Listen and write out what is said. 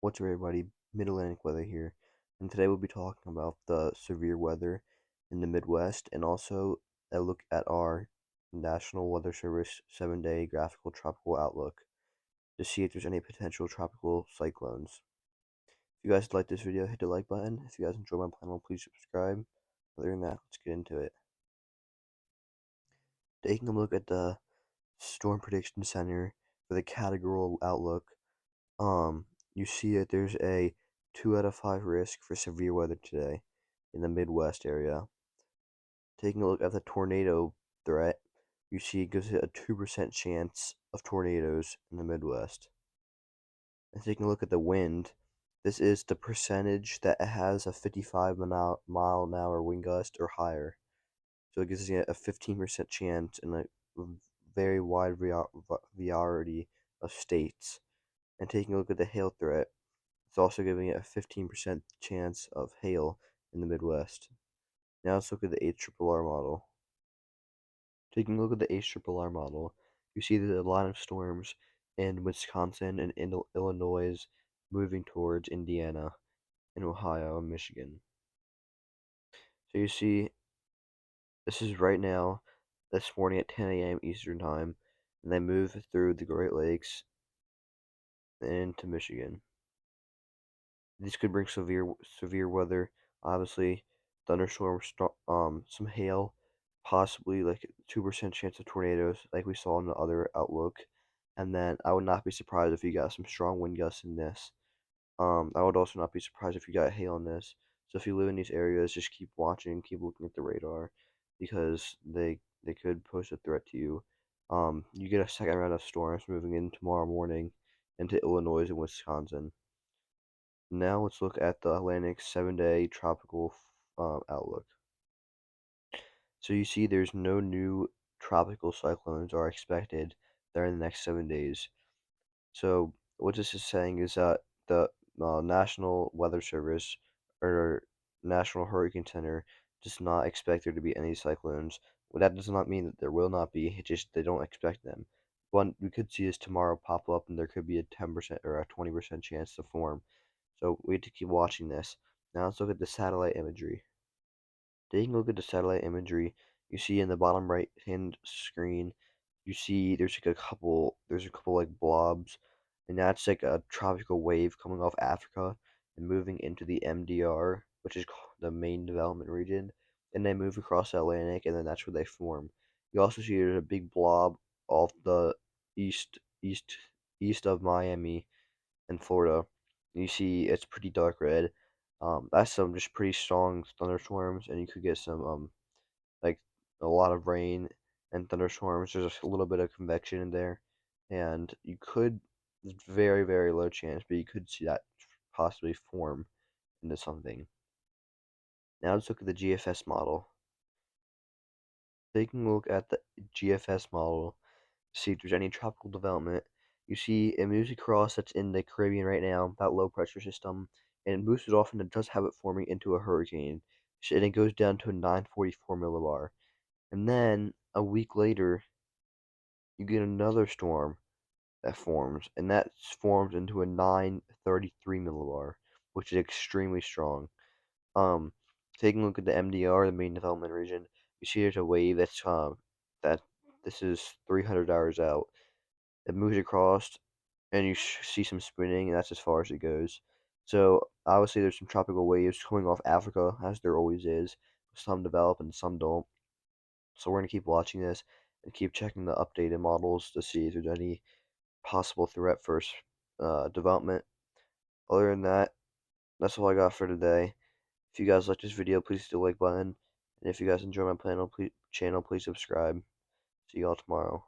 What's up, everybody? Mid-Atlantic weather here, and today we'll be talking about the severe weather in the Midwest and also a look at our National Weather Service 7-day graphical tropical outlook to see if there's any potential tropical cyclones. If you guys like this video, hit the like button. If you guys enjoy my channel, please subscribe. Other than that, let's get into it. Taking a look at the Storm Prediction Center for the categorical outlook, you see that there's a 2 out of 5 risk for severe weather today in the Midwest area. Taking a look at the tornado threat, you see it gives it a 2% chance of tornadoes in the Midwest. And taking a look at the wind, this is the percentage that it has a 55-mile-an-hour wind gust or higher. So it gives you a 15% chance in a very wide variety of states. And taking a look at the hail threat, it's also giving it a 15% chance of hail in the Midwest. Now let's look at the HRRR model. Taking a look at the HRRR model, you see the line of storms in Wisconsin and Illinois moving towards Indiana and Ohio and Michigan. So you see, this is right now, this morning at 10 a.m. Eastern Time, and they move through the Great Lakes and into Michigan. These could bring severe weather, obviously, thunderstorms, some hail, possibly like 2% chance of tornadoes, like we saw in the other outlook. And then I would not be surprised if you got some strong wind gusts in this. I would also not be surprised if you got hail in this. So if you live in these areas, just keep watching, keep looking at the radar, because they could pose a threat to you. You get a second round of storms moving in tomorrow morning into Illinois and Wisconsin. Now let's look at the Atlantic 7-day tropical outlook. So you see there's no new tropical cyclones are expected during the next 7 days. So what this is saying is that the National Weather Service or National Hurricane Center does not expect there to be any cyclones. Well, that does not mean that there will not be, it just they don't expect them. But we could see this tomorrow pop up and there could be a 10% or a 20% chance to form. So we have to keep watching this. Now let's look at the satellite imagery. Taking a look at the satellite imagery, you see in the bottom right hand screen, you see there's a couple like blobs, and that's like a tropical wave coming off Africa and moving into the MDR, which is the main development region, and they move across the Atlantic, and then that's where they form. You also see there's a big blob off the east east east of Miami in Florida. You see it's pretty dark red. That's some just pretty strong thunderstorms, and you could get some like a lot of rain and thunderstorms. There's a little bit of convection in there, and you could very low chance, but you could see that possibly form into something. Now let's look at the GFS model. Taking a look at the GFS model, see if there's any tropical development. You see it moves across that's in the Caribbean right now, that low pressure system, and it moves it off and it does have it forming into a hurricane. And it goes down to a 944 millibar. And then a week later, you get another storm that forms, and that forms into a 933 millibar, which is extremely strong. Um, Taking a look at the MDR, the main development region, you see there's a wave that this is 300 hours out. It moves across, and you see some spinning, and that's as far as it goes. So obviously, there's some tropical waves coming off Africa, as there always is. Some develop and some don't. So we're gonna keep watching this and keep checking the updated models to see if there's any possible threat for development. Other than that, that's all I got for today. If you guys like this video, please hit the like button. And if you guys enjoy my channel, please subscribe. See y'all tomorrow.